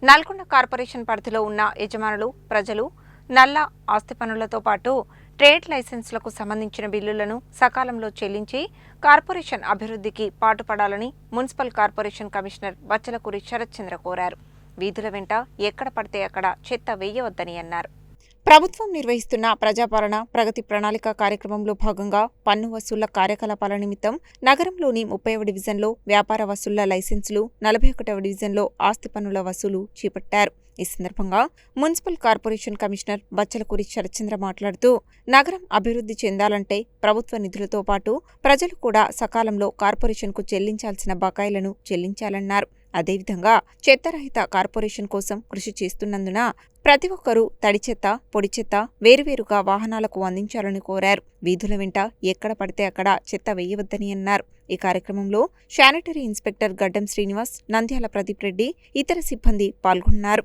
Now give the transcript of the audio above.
Nalgonda corporation పరిధిలో ఉన్న యజమానులు, ప్రజలు నల్ల ఆస్తి పన్నులతో పాటు ట్రేడ్ లైసెన్సులకు సంబంధించిన బిల్లులను సకాలంలో చెల్లించి కార్పొరేషన్ అభివృద్ధికి పాటుపడాలని municipal corporation commissioner Bachalakuri Sarathchandra కోరారు. వీధుల వెంట ఎక్కడ పడితే అక్కడ చెత్త వేయవద్దని అన్నారు. ప్రభుత్వం నిర్వహిస్తున్న ప్రజాపాలన ప్రగతి ప్రణాళిక కార్యక్రమంలో భాగంగా పన్ను వసూళ్ల కార్యకలాపాల నిమిత్తం నగరంలోని 30వ డివిజన్లో వ్యాపార వసూళ్ల లైసెన్సులు, 41వ డివిజన్లో ఆస్తి పన్నుల వసూలు చేపట్టారు. ఈ సందర్భంగా municipal corporation commissioner Bachalakuri Sarathchandra మాట్లాడుతూ, నగరం అభివృద్ధి చెందాలంటే ప్రభుత్వ నిధులతో పాటు ప్రజలు కూడా సకాలంలో కార్పొరేషన్కు చెల్లించాల్సిన బకాయిలను చెల్లించాలన్నారు. అదేవిధంగా చెత్తరహిత కార్పొరేషన్ కోసం కృషి చేస్తున్నందున ప్రతి ఒక్కరూ తడి చెత్త, పొడి చెత్త వేరువేరుగా వాహనాలకు అందించాలని కోరారు. వీధుల వెంట ఎక్కడ పడితే అక్కడ చెత్త వేయవద్దని అన్నారు. ఈ కార్యక్రమంలో శానిటరీ ఇన్స్పెక్టర్ గడ్డం శ్రీనివాస్, నంద్యాల ప్రదీప్ రెడ్డి, ఇతర సిబ్బంది పాల్గొన్నారు.